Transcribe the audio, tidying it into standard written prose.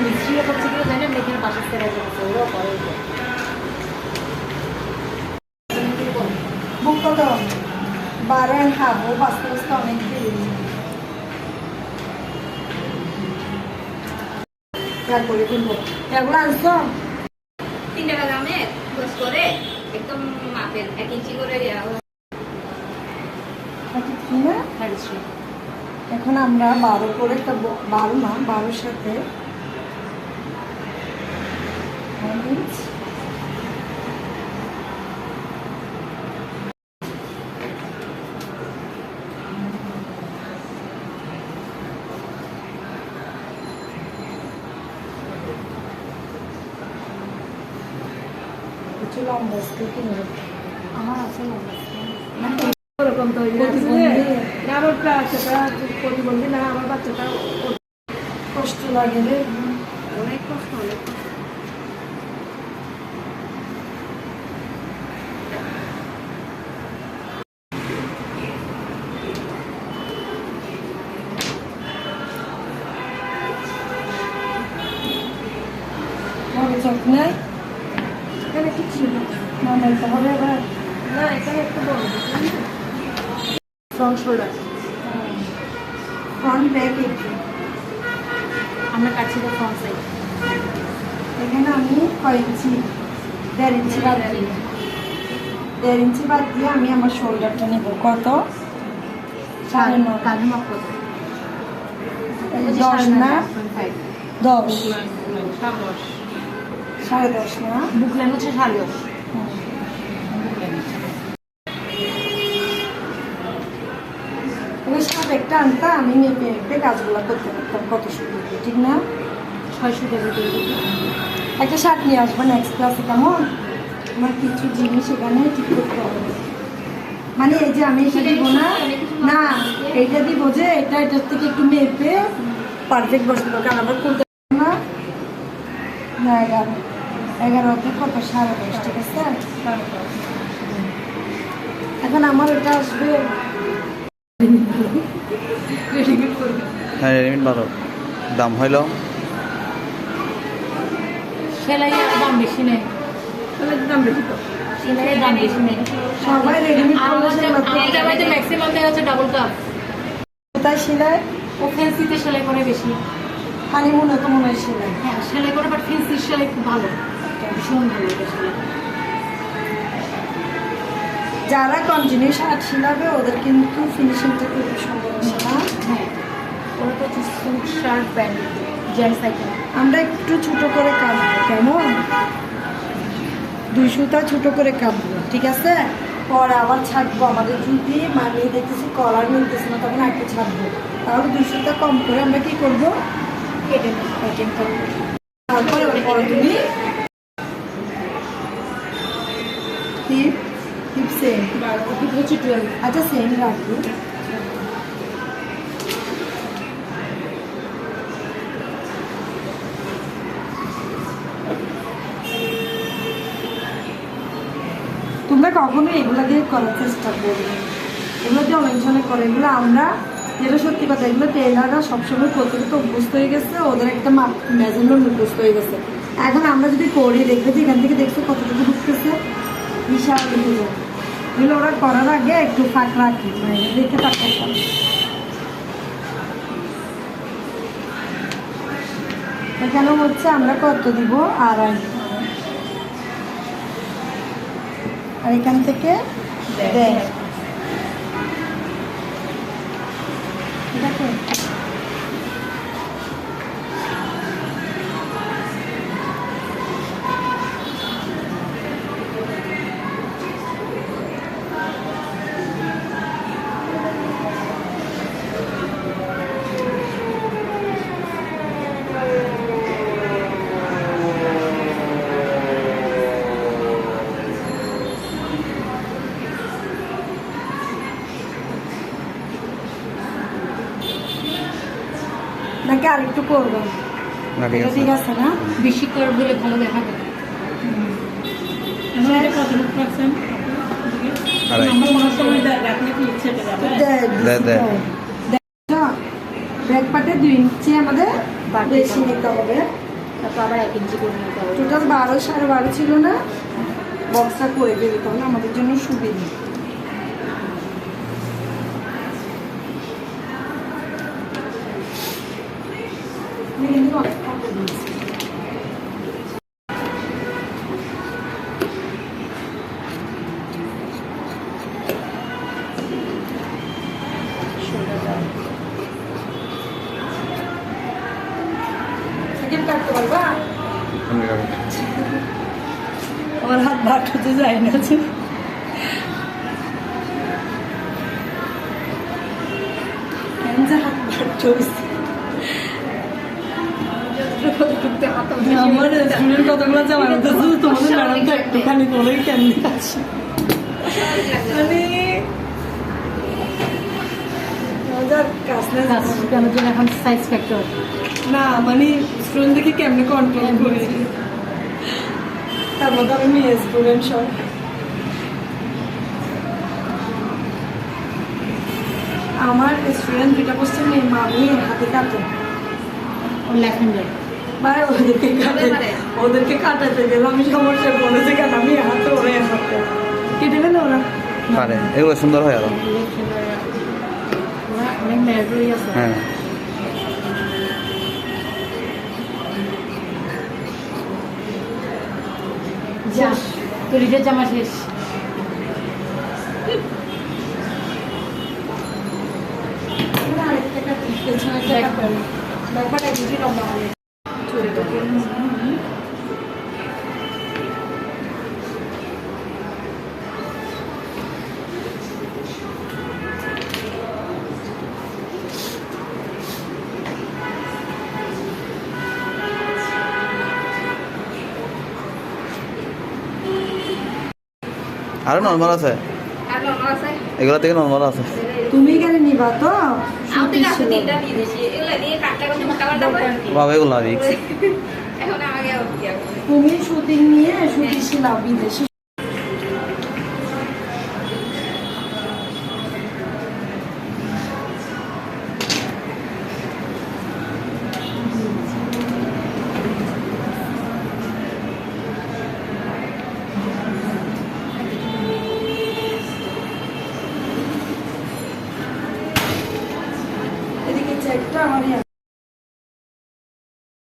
মিস্ত্রিও করছে কি জানেন এখানে বাসা ছেড়ে যাচ্ছে ওরাও করে বুক কত 12.5 ও বাঁচতে বাঁচতে অনেক দেরি করে কিনবো এগুলো আনছো 3 টাকা দামের গোস করে একদম মাপের 1 ইঞ্চি করে কিনা এখন আমরা 12 করে 12 না 12 সাথে লম্বা কিনে আমার আছে ওরকম তৈরি আমার বাচ্চাটা প্রতিবন্ধী না আমার বাচ্চাটা কষ্ট লাগে রে অনেক কষ্ট অনেক চোখ নাই এখানে কিছু না নাইতে হবে এবার না এখানে একটু বড় ফ্রন্ট শোল্ডার ফ্রন্ট ব্যাক একটু আমরা কাটছি তো ফ্রন্ট সাইড এখানে আমি কয় ইঞ্চি 1.5 ইঞ্চি বাদ দিই 1.5 ইঞ্চি বাদ দিয়ে আমি আমার শোল্ডারটা নেব কত 9.5 কাঁধে মাপ কত 10 না 10 10.5 10.5 না বুকলেন হচ্ছে 10.5 ওই সব একটা আনতা আমি মেপে মেপে কাজগুলো করতে পারতাম কত সুন্দর ঠিক না 600 টাকা দিয়ে একটা শার্ট নিয়ে আসবো নেক্সট ক্লাসে কেমন আমার কিছু জিনিস এখানে ঠিক করতে হবে মানে এই যে আমি এটা দিব না না এইটা দিব যে এটা এটার থেকে একটু মেপে পারফেক্ট বসলো কারণ আবার করতে না না 11 কত 10.5 ঠিক আছে এখন আমার ওটা আসবে হ্যাঁ রেডিমেড ভালো দাম হইল সেলাইয়ের দাম বেশি নেই দাম বেশি তো সেলাইয়ের দাম বেশি নেই সবাই রেডিমেড আমাদের বাড়িতে ম্যাক্সিমাম দেখা যাচ্ছে ডাবল কাপ তাই সেলাই ও ফেন্সিতে সেলাই করে বেশি হানিমুনে তো মনে হয় সেলাই হ্যাঁ সেলাই করে বাট ফেন্সির সেলাই খুব ভালো ভীষণ ভালো এটা সেলাই যারা কন্টিনিউ শার্ট শিলাবে ওদের কিন্তু ফিনিশিংটা খুব সুন্দর আসে না হ্যাঁ ওরা তো হচ্ছে suit shirt pant gents item আমরা একটু ছোট করে কাটবো কেমন 2 সুতা ছোট করে কাটবো ঠিক আছে পরে আবার ছাড়বো আমাদের যদি মানিয়ে দেখতেছি কলার মিলতেছে না তখন একটু ছাড়বো তাহলে 2 সুতা কম করে আমরা কি করবো কেটে করবো তারপরে পরে তুমি হিপ সেম হচ্ছে 12 আচ্ছা সেম রাখবো তোমরা কখনো এগুলো দিয়ে করার চেষ্টা করবে এগুলো দিয়ে অনেকজনে করে এগুলো আমরা যেটা সত্যি কথা এগুলো টেলাররা সবসময় করতে করতে অভ্যস্ত হয়ে গেছে ওদের একটা মেজারমেন্ট মুখস্থ হয়ে গেছে এখন আমরা যদি করি দেখবে যে এখান থেকে দেখছো কতটুকু ঢুকতেছে বিশাল ঢুকে যায় এগুলো ওরা করার আগে একটু ফাঁক রাখি মানে দেখে তারপর কেন হচ্ছে আমরা কত দিব 2.5 আর এখান থেকে দেখ দেখো নাকি আরেকটু করবেন ঠিক আছে না বেশি করে বলে ভালো দেখা যাবে ব্যাক পার্টে 2 ইঞ্চি আমাদের বেশি নিতে হবে তারপর আবার 1 ইঞ্চি করে নিতে হবে। টোটাল 12 12.5 ছিল না, বক্সটা করে দিলে তাহলে আমাদের জন্য সুবিধা। আমি কিন্তু অনেক কত দিয়েছি। সেকেন্ড কাটতে পারবা? আমার হাত ভাগ হতে যায় না যে। কেন যে হাত ভাগ চলছে। আমার স্টুডেন্ট কতগুলো জামা বলতেছে তোমাদের ম্যাডাম তো একটুখানি তোলেই কেন আছে মানে কেন জন্য এখন সাইজ ফ্যাক্টর না মানে স্টুডেন্ট দেখে কেমনে কন্ট্রোল করি, তার মধ্যে আমি মেয়ে স্টুডেন্ট সব। আমার স্টুডেন্ট 2টা কোশ্চেন নেই, আমি হাতে কাটে লেফট হ্যান্ডের বা ওদেরকে কাটাতে গেলে আমি সমস্যা বলেছি কেন আমি হাতে ওরা হাতে কেটে গেলে ওরা পারে, এগুলো সুন্দর হয় আরো। লেফট হ্যান্ডের ওরা অনেক মেয়ারই আছে। হ্যাঁ যা তোর ঈদের জামা শেষ। আরেকটা কাটি পেছনে একটা কাটবেন ব্যাপারটা বুঝি লম্বা হবে চুরিটা করে আরো নর্মাল আছে, আর নরমাল আছে এগুলো থেকে নর্মাল আছে। তুমি কেন নিবা তো আমাদের কাছে 3টা দিয়ে দিয়েছি, এগুলো দিয়ে কাটটা করতে মোটা মোটা করে বাবা এগুলো রিক্স। এখন আমাকে ইয়া করে তুমি শুটিং নিয়ে শুটিং ছিলাম বিদেশে এদিকে চেকটা আমার